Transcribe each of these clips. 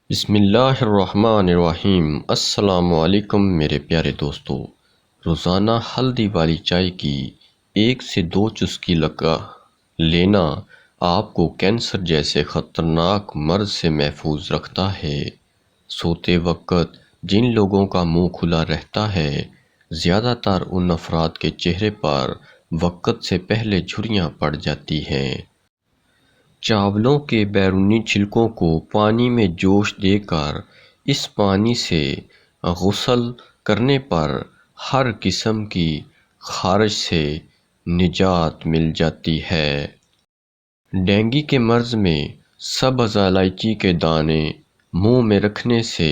بسم اللہ الرحمن الرحیم۔ السلام علیکم میرے پیارے دوستو۔ روزانہ ہلدی والی چائے کی 1 سے 2 چسکی لگا لینا آپ کو کینسر جیسے خطرناک مرض سے محفوظ رکھتا ہے۔ سوتے وقت جن لوگوں کا منہ کھلا رہتا ہے، زیادہ تر ان افراد کے چہرے پر وقت سے پہلے جھریاں پڑ جاتی ہیں۔ چاولوں کے بیرونی چھلکوں کو پانی میں جوش دے کر اس پانی سے غسل کرنے پر ہر قسم کی خارش سے نجات مل جاتی ہے۔ ڈینگی کے مرض میں سبز الائچی کے دانے منہ میں رکھنے سے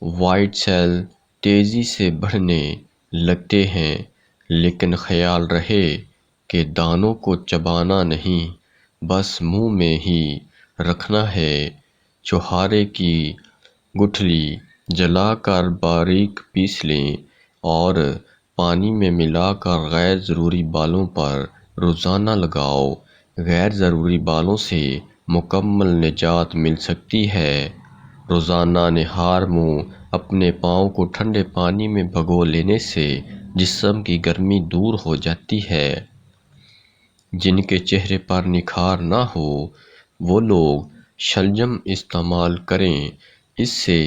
وائٹ سیل تیزی سے بڑھنے لگتے ہیں، لیکن خیال رہے کہ دانوں کو چبانا نہیں، بس منہ میں ہی رکھنا ہے۔ چھوہارے کی گٹھلی جلا کر باریک پیس لیں اور پانی میں ملا کر غیر ضروری بالوں پر روزانہ لگاؤ۔ غیر ضروری بالوں سے مکمل نجات مل سکتی ہے۔ روزانہ نہار منہ اپنے پاؤں کو ٹھنڈے پانی میں بھگو لینے سے جسم کی گرمی دور ہو جاتی ہے۔ جن کے چہرے پر نکھار نہ ہو وہ لوگ شلجم استعمال کریں، اس سے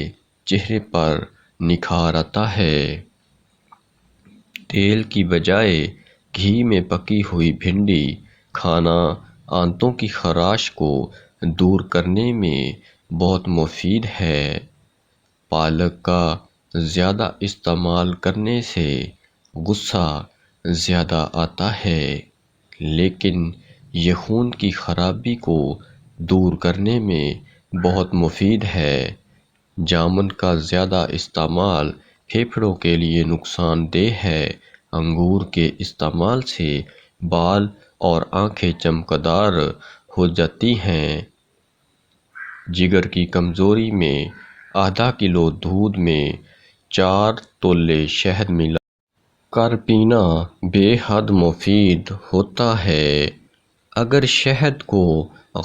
چہرے پر نکھار آتا ہے۔ تیل کی بجائے گھی میں پکی ہوئی بھنڈی کھانا آنتوں کی خراش کو دور کرنے میں بہت مفید ہے۔ پالک کا زیادہ استعمال کرنے سے غصہ زیادہ آتا ہے، لیکن یہ خون کی خرابی کو دور کرنے میں بہت مفید ہے۔ جامن کا زیادہ استعمال پھیپھڑوں کے لیے نقصان دہ ہے۔ انگور کے استعمال سے بال اور آنکھیں چمکدار ہو جاتی ہیں۔ جگر کی کمزوری میں ½ کلو دودھ میں 4 تولے شہد ملا کر پینا بے حد مفید ہوتا ہے۔ اگر شہد کو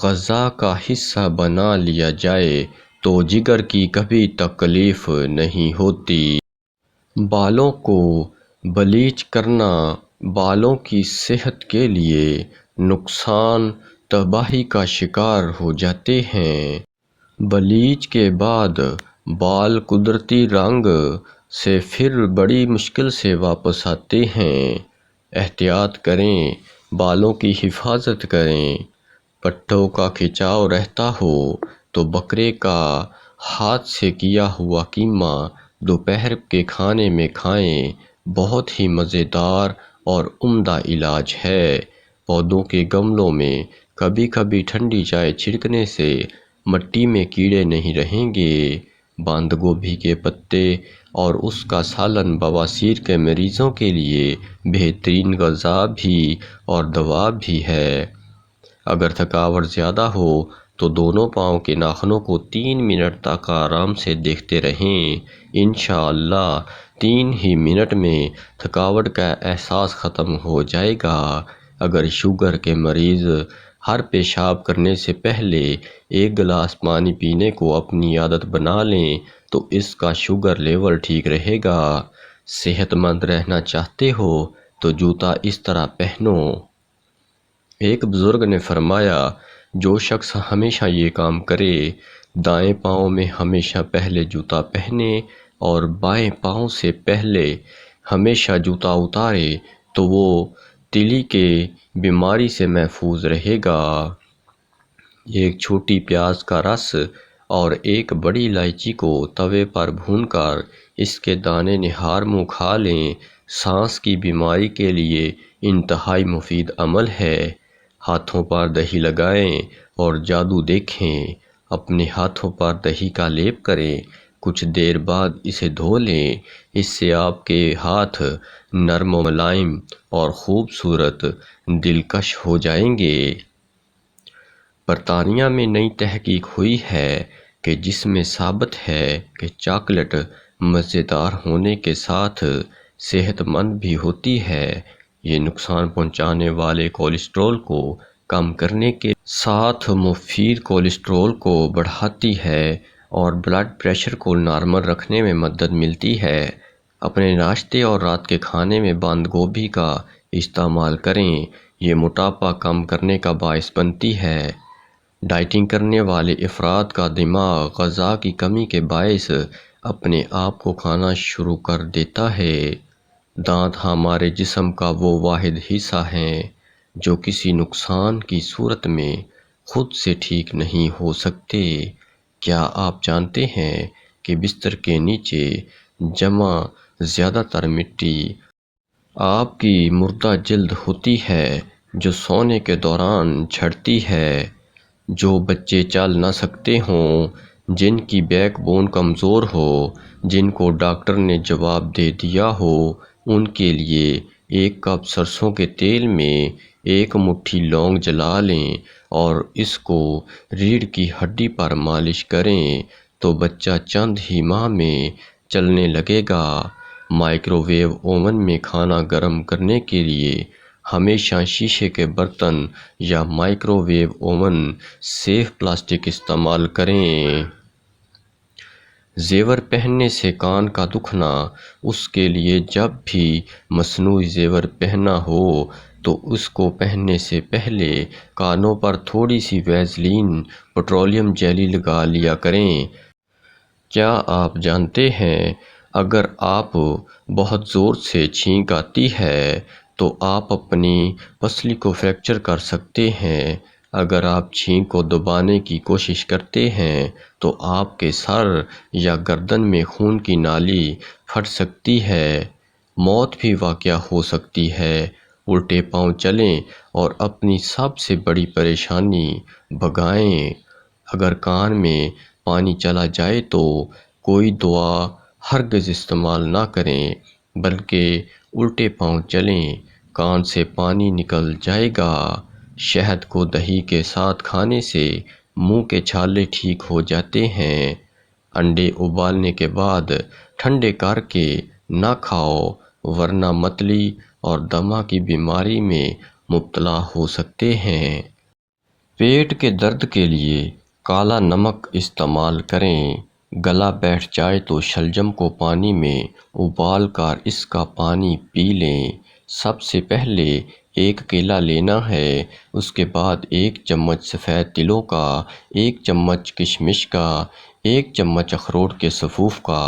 غذا کا حصہ بنا لیا جائے تو جگر کی کبھی تکلیف نہیں ہوتی۔ بالوں کو بلیچ کرنا بالوں کی صحت کے لیے نقصان تباہی کا شکار ہو جاتے ہیں۔ بلیچ کے بعد بال قدرتی رنگ سے پھر بڑی مشکل سے واپس آتے ہیں۔ احتیاط کریں، بالوں کی حفاظت کریں۔ پٹھوں کا کھچاؤ رہتا ہو تو بکرے کا ہاتھ سے کیا ہوا قیمہ دوپہر کے کھانے میں کھائیں، بہت ہی مزیدار اور عمدہ علاج ہے۔ پودوں کے گملوں میں کبھی کبھی ٹھنڈی چائے چھڑکنے سے مٹی میں کیڑے نہیں رہیں گے۔ بند گوبھی کے پتے اور اس کا سالن بواسیر کے مریضوں کے لیے بہترین غذا بھی اور دوا بھی ہے۔ اگر تھکاوٹ زیادہ ہو تو دونوں پاؤں کے ناخنوں کو 3 منٹ تک آرام سے دیکھتے رہیں۔ انشاءاللہ 3 ہی منٹ میں تھکاوٹ کا احساس ختم ہو جائے گا۔ اگر شوگر کے مریض ہر پیشاب کرنے سے پہلے 1 گلاس پانی پینے کو اپنی عادت بنا لیں تو اس کا شوگر لیول ٹھیک رہے گا۔ صحت مند رہنا چاہتے ہو تو جوتا اس طرح پہنو۔ ایک بزرگ نے فرمایا، جو شخص ہمیشہ یہ کام کرے، دائیں پاؤں میں ہمیشہ پہلے جوتا پہنے اور بائیں پاؤں سے پہلے ہمیشہ جوتا اتارے تو وہ تیلی کے بیماری سے محفوظ رہے گا۔ ایک چھوٹی پیاز کا رس اور ایک بڑی الائچی کو توے پر بھون کر اس کے دانے نہار منہ کھا لیں، سانس کی بیماری کے لیے انتہائی مفید عمل ہے۔ ہاتھوں پر دہی لگائیں اور جادو دیکھیں۔ اپنے ہاتھوں پر دہی کا لیپ کریں، کچھ دیر بعد اسے دھو لیں، اس سے آپ کے ہاتھ نرم و ملائم اور خوبصورت دلکش ہو جائیں گے۔ برطانیہ میں نئی تحقیق ہوئی ہے کہ جس میں ثابت ہے کہ چاکلیٹ مزیدار ہونے کے ساتھ صحت مند بھی ہوتی ہے۔ یہ نقصان پہنچانے والے کولیسٹرول کو کم کرنے کے ساتھ مفید کولیسٹرول کو بڑھاتی ہے اور بلڈ پریشر کو نارمل رکھنے میں مدد ملتی ہے۔ اپنے ناشتے اور رات کے کھانے میں بند گوبھی کا استعمال کریں، یہ موٹاپا کم کرنے کا باعث بنتی ہے۔ ڈائٹنگ کرنے والے افراد کا دماغ غذا کی کمی کے باعث اپنے آپ کو کھانا شروع کر دیتا ہے۔ دانت ہمارے جسم کا وہ واحد حصہ ہیں جو کسی نقصان کی صورت میں خود سے ٹھیک نہیں ہو سکتے۔ کیا آپ جانتے ہیں کہ بستر کے نیچے جمع زیادہ تر مٹی آپ کی مردہ جلد ہوتی ہے جو سونے کے دوران جھڑتی ہے؟ جو بچے چل نہ سکتے ہوں، جن کی بیک بون کمزور ہو، جن کو ڈاکٹر نے جواب دے دیا ہو، ان کے لیے 1 کپ سرسوں کے تیل میں 1 مٹھی لونگ جلا لیں اور اس کو ریڑھ کی ہڈی پر مالش کریں تو بچہ چند ہی ماہ میں چلنے لگے گا۔ مائکرو ویو اوون میں کھانا گرم کرنے کے لیے ہمیشہ شیشے کے برتن یا microwave oven safe plastic استعمال کریں۔ زیور پہننے سے کان کا دکھنا، اس کے لیے جب بھی مصنوعی زیور پہننا ہو تو اس کو پہننے سے پہلے کانوں پر تھوڑی سی ویزلین پٹرولیم جیلی لگا لیا کریں۔ کیا آپ جانتے ہیں اگر آپ بہت زور سے چھینک آتی ہے تو آپ اپنی پسلی کو فریکچر کر سکتے ہیں۔ اگر آپ چھینک کو دبانے کی کوشش کرتے ہیں تو آپ کے سر یا گردن میں خون کی نالی پھٹ سکتی ہے۔ موت بھی واقع ہو سکتی ہے۔ الٹے پاؤں چلیں اور اپنی سب سے بڑی پریشانی بھگائیں۔ اگر کان میں پانی چلا جائے تو کوئی دوا ہرگز استعمال نہ کریں بلکہ الٹے پاؤں چلیں، کان سے پانی نکل جائے گا۔ شہد کو دہی کے ساتھ کھانے سے منہ کے چھالے ٹھیک ہو جاتے ہیں۔ انڈے ابالنے کے بعد ٹھنڈے کر کے نہ کھاؤ ورنہ متلی اور دمہ کی بیماری میں مبتلا ہو سکتے ہیں۔ پیٹ کے درد کے لیے کالا نمک استعمال کریں۔ گلا بیٹھ جائے تو شلجم کو پانی میں ابال کر اس کا پانی پی لیں۔ سب سے پہلے 1 کیلا لینا ہے، اس کے بعد 1 چمچ سفید تلوں کا، 1 چمچ کشمش کا، 1 چمچ اخروٹ کے صفوف کا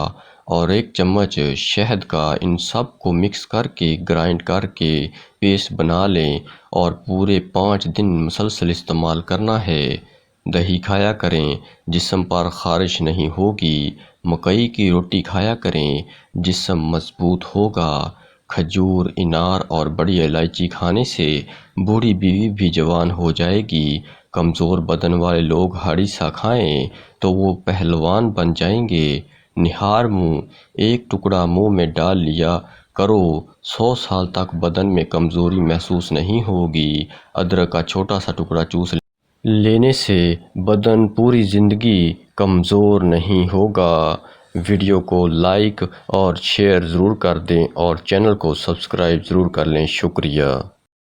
اور 1 چمچ شہد کا۔ ان سب کو مکس کر کے گرائنڈ کر کے پیسٹ بنا لیں اور پورے 5 دن مسلسل استعمال کرنا ہے۔ دہی کھایا کریں، جسم پر خارش نہیں ہوگی۔ مکئی کی روٹی کھایا کریں، جسم مضبوط ہوگا۔ کھجور، انار اور بڑی الائچی کھانے سے بوڑھی بیوی بھی جوان ہو جائے گی۔ کمزور بدن والے لوگ ہریسہ کھائیں تو وہ پہلوان بن جائیں گے۔ نہار منہ، 1 ٹکڑا منہ میں ڈال لیا کرو، 100 سال تک بدن میں کمزوری محسوس نہیں ہوگی۔ ادرک کا چھوٹا سا ٹکڑا چوس لینے سے بدن پوری زندگی کمزور نہیں ہوگا۔ ویڈیو کو لائک اور شیئر ضرور کر دیں اور چینل کو سبسکرائب ضرور کر لیں۔ شکریہ۔